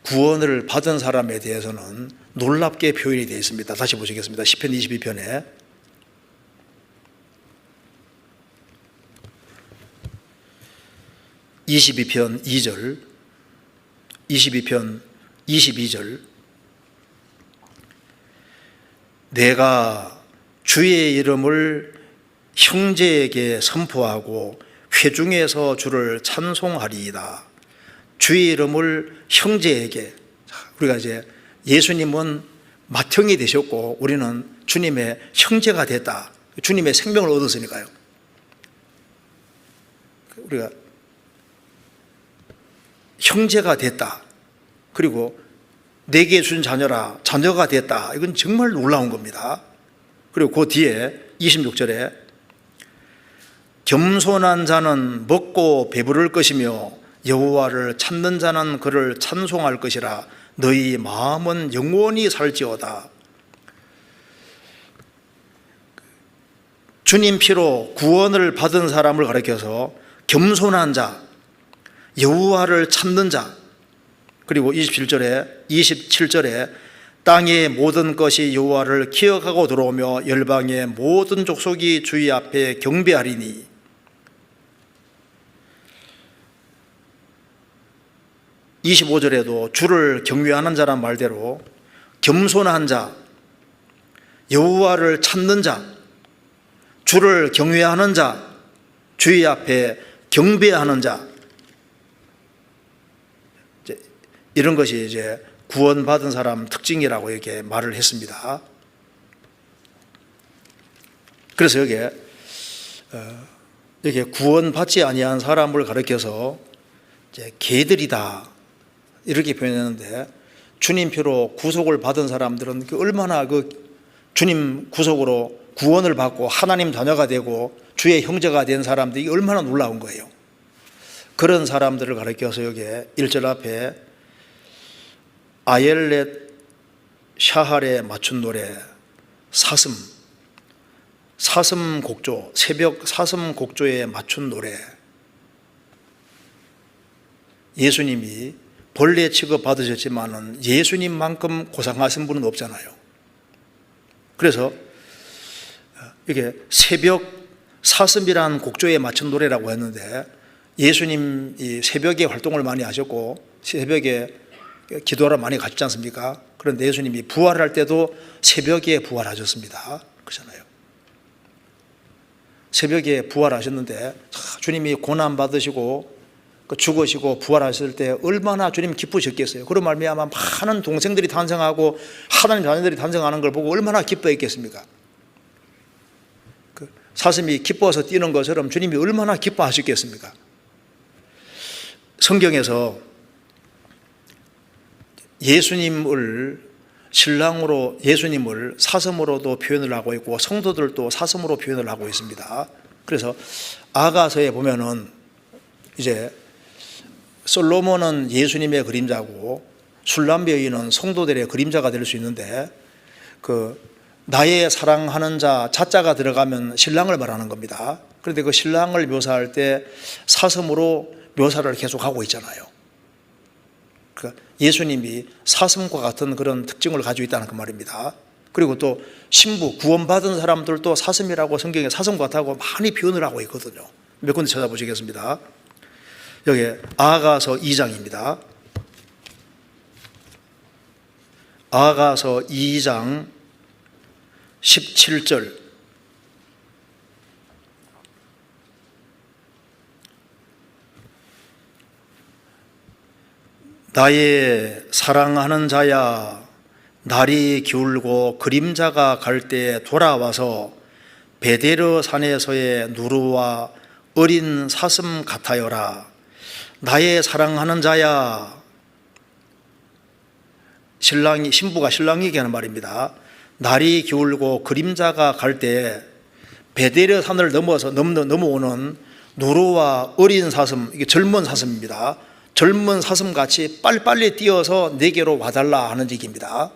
구원을 받은 사람에 대해서는 놀랍게 표현이 되어 있습니다. 다시 보시겠습니다. 시편 22편에 22편 2절, 22편 22절. 내가 주의 이름을 형제에게 선포하고 회중에서 주를 찬송하리이다. 주의 이름을 형제에게. 우리가 이제 예수님은 맏형이 되셨고 우리는 주님의 형제가 됐다. 주님의 생명을 얻었으니까요. 우리가 형제가 됐다. 그리고 내게 준 자녀라, 자녀가 됐다. 이건 정말 놀라운 겁니다. 그리고 그 뒤에 26절에 겸손한 자는 먹고 배부를 것이며 여호와를 찾는 자는 그를 찬송할 것이라. 너희 마음은 영원히 살지어다. 주님 피로 구원을 받은 사람을 가리켜서 겸손한 자, 여호와를 찾는 자, 그리고 27절에 땅의 모든 것이 여호와를 기억하고 들어오며 열방의 모든 족속이 주의 앞에 경배하리니. (25절에도) 주를 경외하는 자란 말대로 겸손한 자, 여호와를 찾는 자, 주를 경외하는 자, 주의 앞에 경배하는 자, 이런 것이 이제 구원받은 사람 특징이라고 이렇게 말을 했습니다. 그래서 여기에 구원받지 아니한 사람을 가리켜서 이제 개들이다 이렇게 표현했는데, 주님 피로 구속을 받은 사람들은 얼마나 주님 구속으로 구원을 받고 하나님 자녀가 되고 주의 형제가 된 사람들이 얼마나 놀라운 거예요. 그런 사람들을 가리켜서 여기에 1절 앞에 아옐렛 샤할에 맞춘 노래, 사슴 곡조, 새벽 사슴 곡조에 맞춘 노래. 예수님이 벌레 취급 받으셨지만은 예수님만큼 고상하신 분은 없잖아요. 그래서 이게 새벽 사슴이란 곡조에 맞춘 노래라고 했는데, 예수님이 새벽에 활동을 많이 하셨고 새벽에 기도하러 많이 가셨지 않습니까? 그런데 예수님이 부활할 때도 새벽에 부활하셨습니다. 그렇잖아요. 새벽에 부활하셨는데 주님이 고난 받으시고 죽으시고 부활하실 때 얼마나 주님 기쁘셨겠어요. 그런 말미암아 많은 동생들이 탄생하고 하나님 자녀들이 탄생하는 걸 보고 얼마나 기뻐했겠습니까? 사슴이 기뻐서 뛰는 것처럼 주님이 얼마나 기뻐하셨겠습니까? 성경에서 예수님을 사슴으로도 표현을 하고 있고 성도들도 사슴으로 표현을 하고 있습니다. 그래서 아가서에 보면은 이제 솔로몬은 예수님의 그림자고 술람 여인은 성도들의 그림자가 될 수 있는데, 나의 사랑하는 자자가 들어가면 신랑을 말하는 겁니다. 그런데 그 신랑을 묘사할 때 사슴으로 묘사를 계속하고 있잖아요. 예수님이 사슴과 같은 그런 특징을 가지고 있다는 그 말입니다. 그리고 또 신부, 구원받은 사람들도 사슴이라고 성경에 사슴 같다고 많이 표현을 하고 있거든요. 몇 군데 찾아보시겠습니다. 여기 아가서 2장입니다. 아가서 2장 17절. 나의 사랑하는 자야, 날이 기울고 그림자가 갈 때 돌아와서 베데르 산에서의 누르와 어린 사슴 같아요라. 나의 사랑하는 자야. 신부가 신랑에게 하는 말입니다. 날이 기울고 그림자가 갈 때 베데르 산을 넘어오는 누르와 어린 사슴, 이게 젊은 사슴입니다. 젊은 사슴같이 빨리빨리 뛰어서 내게로 와달라 하는 얘기입니다.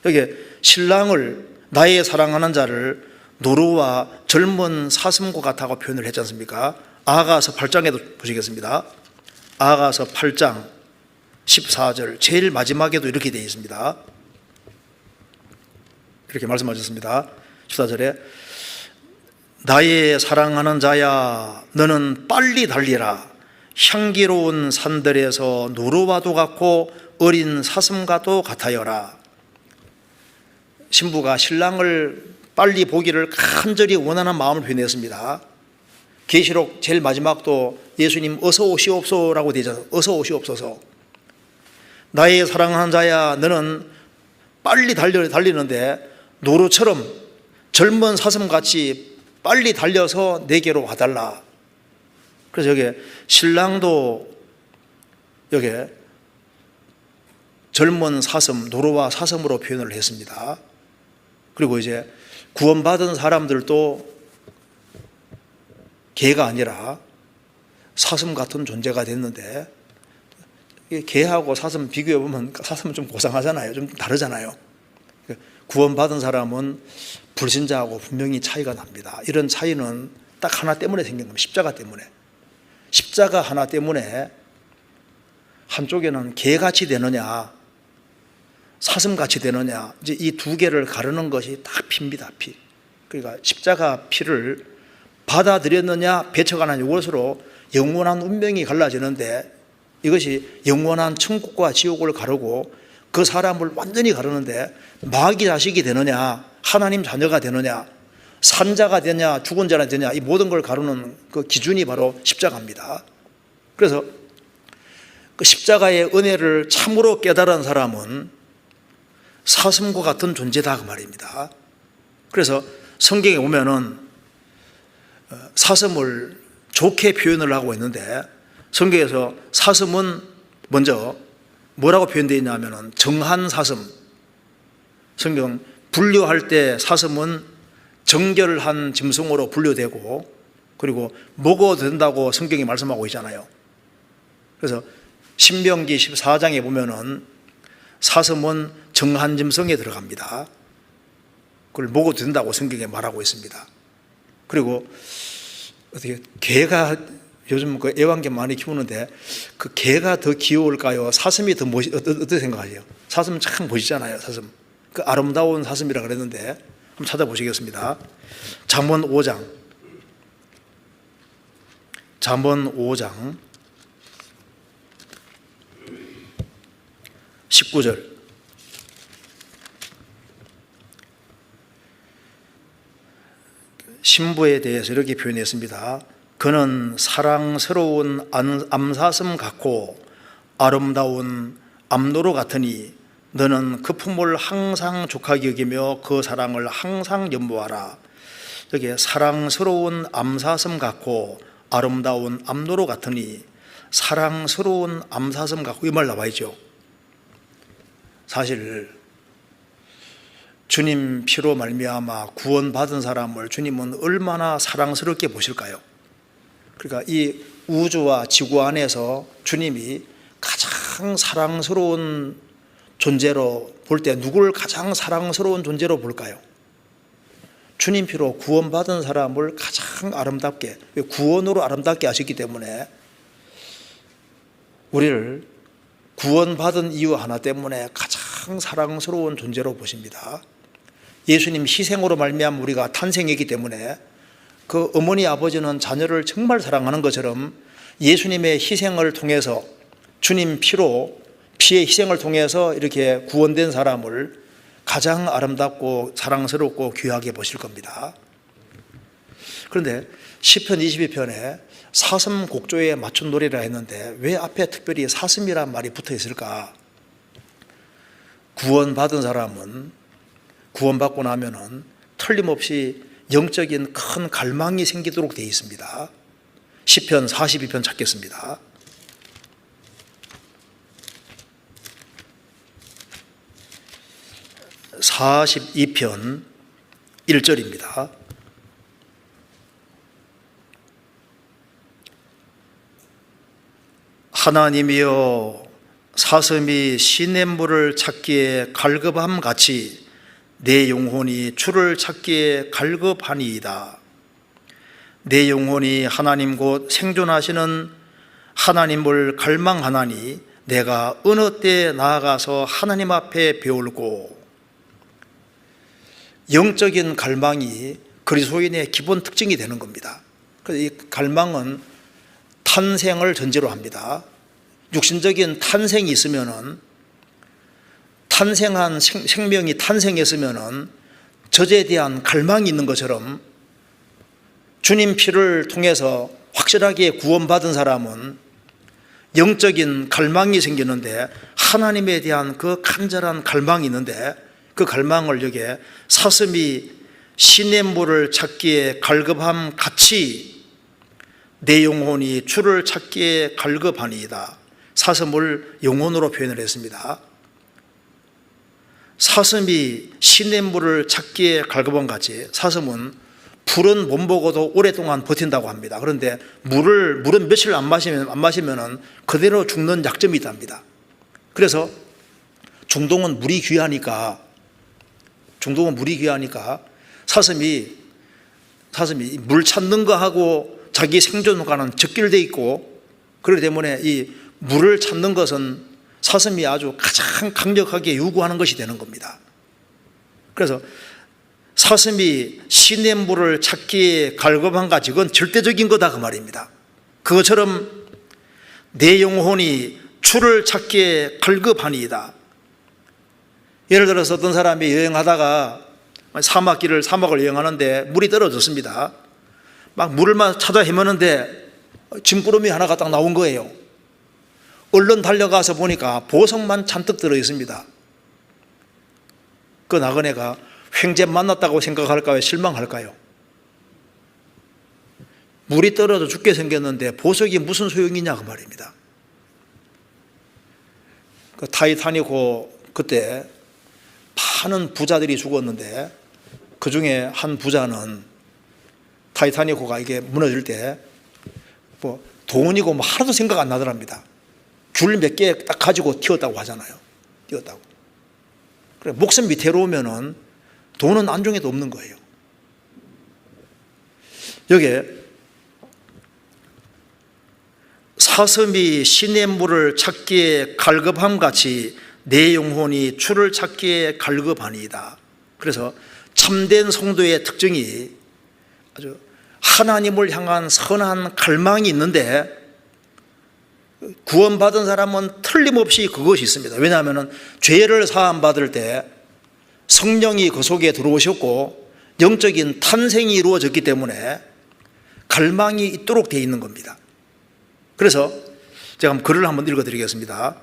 여기 신랑을, 나의 사랑하는 자를 누르와 젊은 사슴과 같다고 표현을 했지 않습니까? 아가서 8장에도 보시겠습니다. 아가서 8장 14절 제일 마지막에도 이렇게 되어 있습니다. 이렇게 말씀하셨습니다. 14절에 나의 사랑하는 자야 너는 빨리 달리라. 향기로운 산들에서 누르와도 같고 어린 사슴과도 같아여라. 신부가 신랑을 빨리 보기를 간절히 원하는 마음을 표현했습니다. 계시록 제일 마지막도 예수님 어서 오시옵소서라고 되죠. 어서 오시옵소서. 나의 사랑하는 자야 너는 빨리 달리는데 노루처럼 젊은 사슴같이 빨리 달려서 내게로 와달라. 그래서 여기 신랑도 여기 젊은 사슴, 노루와 사슴으로 표현을 했습니다. 그리고 이제 구원받은 사람들도 개가 아니라 사슴 같은 존재가 됐는데, 개하고 사슴 비교해 보면 사슴은 좀 고상하잖아요. 좀 다르잖아요. 구원받은 사람은 불신자하고 분명히 차이가 납니다. 이런 차이는 딱 하나 때문에 생긴 겁니다. 십자가 때문에. 십자가 하나 때문에 한쪽에는 개같이 되느냐 사슴같이 되느냐, 이제 이 두 개를 가르는 것이 딱 피입니다. 피. 그러니까 십자가 피를 받아들였느냐 배척하느냐, 이것으로 영원한 운명이 갈라지는데, 이것이 영원한 천국과 지옥을 가르고 그 사람을 완전히 가르는데, 마귀 자식이 되느냐 하나님 자녀가 되느냐, 산자가 되냐 죽은 자가 되냐, 이 모든 걸 가르는 그 기준이 바로 십자가입니다. 그래서 그 십자가의 은혜를 참으로 깨달은 사람은 사슴과 같은 존재다 그 말입니다. 그래서 성경에 보면은 사슴을 좋게 표현을 하고 있는데, 성경에서 사슴은 먼저 뭐라고 표현되어 있냐면은 정한 사슴. 성경 분류할 때 사슴은 정결한 짐승으로 분류되고, 그리고 먹어도 된다고 성경이 말씀하고 있잖아요. 그래서 신명기 14장에 보면은 사슴은 정한 짐승에 들어갑니다. 그걸 먹어도 된다고 성경에 말하고 있습니다. 그리고 어떻게 개가 요즘 그 애완개 많이 키우는데, 그 개가 더 귀여울까요? 사슴이 더 어떻게 생각하세요? 사슴은 참 멋있잖아요. 사슴. 그 아름다운 사슴이라 그랬는데 한번 찾아보시겠습니다. 잠언 5장 19절. 신부에 대해서 이렇게 표현했습니다. 그는 사랑스러운 암사슴 같고 아름다운 암노루 같으니 너는 그 품을 항상 족하게 여기며 그 사랑을 항상 연모하라. 여기 사랑스러운 암사슴 같고 아름다운 암노루 같으니, 사랑스러운 암사슴 같고, 이 말 나와 있죠. 사실 주님 피로 말미암아 구원받은 사람을 주님은 얼마나 사랑스럽게 보실까요? 그러니까 이 우주와 지구 안에서 주님이 가장 사랑스러운 존재로 볼 때 누구를 가장 사랑스러운 존재로 볼까요? 주님 피로 구원받은 사람을 가장 아름답게, 구원으로 아름답게 하셨기 때문에 우리를 구원받은 이유 하나 때문에 가장 사랑스러운 존재로 보십니다. 예수님 희생으로 말미암아 우리가 탄생했기 때문에, 그 어머니 아버지는 자녀를 정말 사랑하는 것처럼 예수님의 희생을 통해서, 주님 피의 희생을 통해서 이렇게 구원된 사람을 가장 아름답고 사랑스럽고 귀하게 보실 겁니다. 그런데 시편 22편에 사슴 곡조에 맞춘 노래라 했는데 왜 앞에 특별히 사슴이란 말이 붙어 있을까? 구원받은 사람은, 구원받고 나면은 틀림없이 영적인 큰 갈망이 생기도록 되어 있습니다. 시편 42편 찾겠습니다. (42편) 1절입니다. 하나님이여, 사슴이 시냇물을 찾기에 갈급함 같이 내 영혼이 주를 찾기에 갈급하니이다. 내 영혼이 하나님 곧 생존하시는 하나님을 갈망하나니 내가 어느 때 나아가서 하나님 앞에 배울고. 영적인 갈망이 그리스도인의 기본 특징이 되는 겁니다. 그래서 이 갈망은 탄생을 전제로 합니다. 육신적인 탄생이 있으면은, 탄생한 생명이 탄생했으면은 저제에 대한 갈망이 있는 것처럼 주님 피를 통해서 확실하게 구원받은 사람은 영적인 갈망이 생기는데, 하나님에 대한 그 간절한 갈망이 있는데, 그 갈망을 여기에 사슴이 시냇물을 찾기에 갈급함 같이 내 영혼이 주를 찾기에 갈급하니이다. 사슴을 영혼으로 표현을 했습니다. 사슴이 시냇물을 찾기에 갈급함 같이, 사슴은 풀은 못 먹어도 오랫동안 버틴다고 합니다. 그런데 물은 며칠 안 마시면 그대로 죽는 약점이 있답니다. 그래서 중동은 물이 귀하니까 사슴이 물 찾는 거하고 자기 생존과는 적결되어 있고, 그렇기 때문에 이 물을 찾는 것은 사슴이 아주 가장 강력하게 요구하는 것이 되는 겁니다. 그래서 사슴이 시냇물을 찾기에 갈급한 같이, 그건 절대적인 거다 그 말입니다. 그것처럼 내 영혼이 주를 찾기에 갈급하니이다. 예를 들어서 어떤 사람이 여행하다가 사막을 여행하는데 물이 떨어졌습니다. 막 물을만 찾아 헤매는데 짐구름이 하나가 딱 나온 거예요. 얼른 달려가서 보니까 보석만 잔뜩 들어 있습니다. 그 나그네가 횡재 만났다고 생각할까요? 실망할까요? 물이 떨어져 죽게 생겼는데 보석이 무슨 소용이냐 그 말입니다. 그 타이타닉호 그때 많은 부자들이 죽었는데, 그 중에 한 부자는 타이타닉호가 이게 무너질 때 뭐 돈이고 뭐 하나도 생각 안 나더랍니다. 줄 몇 개 딱 가지고 튀었다고 하잖아요. 뛰었다고. 그래, 목숨 위태로우면은 돈은 안중에도 없는 거예요. 여기에 사슴이 시냇물을 찾기에 갈급함 같이 내 영혼이 주를 찾기에 갈급하니이다. 그래서 참된 성도의 특징이 아주 하나님을 향한 선한 갈망이 있는데, 구원받은 사람은 틀림없이 그것이 있습니다. 왜냐하면 죄를 사함받을 때 성령이 그 속에 들어오셨고 영적인 탄생이 이루어졌기 때문에 갈망이 있도록 되어 있는 겁니다. 그래서 제가 글을 한번 읽어드리겠습니다.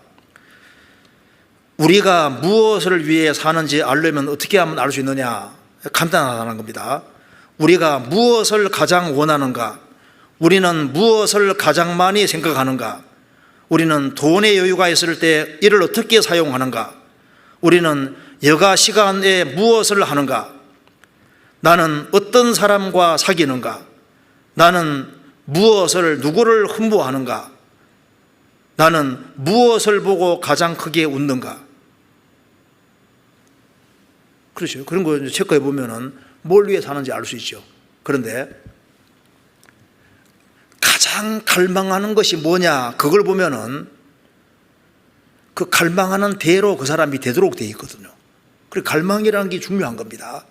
우리가 무엇을 위해 사는지 알려면 어떻게 하면 알 수 있느냐? 간단하다는 겁니다. 우리가 무엇을 가장 원하는가? 우리는 무엇을 가장 많이 생각하는가? 우리는 돈의 여유가 있을 때 이를 어떻게 사용하는가? 우리는 여가 시간에 무엇을 하는가? 나는 어떤 사람과 사귀는가? 나는 누구를 흠모하는가? 나는 무엇을 보고 가장 크게 웃는가? 그렇죠. 그런 거 체크해 보면은 뭘 위해 사는지 알 수 있죠. 그런데 가장 갈망하는 것이 뭐냐, 그걸 보면은 그 갈망하는 대로 그 사람이 되도록 되어 있거든요. 그리고 갈망이라는 게 중요한 겁니다.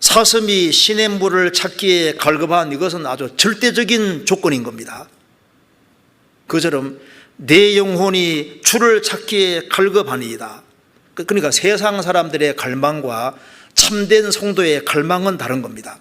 사슴이 시냇물을 찾기에 갈급한 이것은 아주 절대적인 조건인 겁니다. 그처럼 내 영혼이 주를 찾기에 갈급하니이다. 그러니까 세상 사람들의 갈망과 참된 성도의 갈망은 다른 겁니다.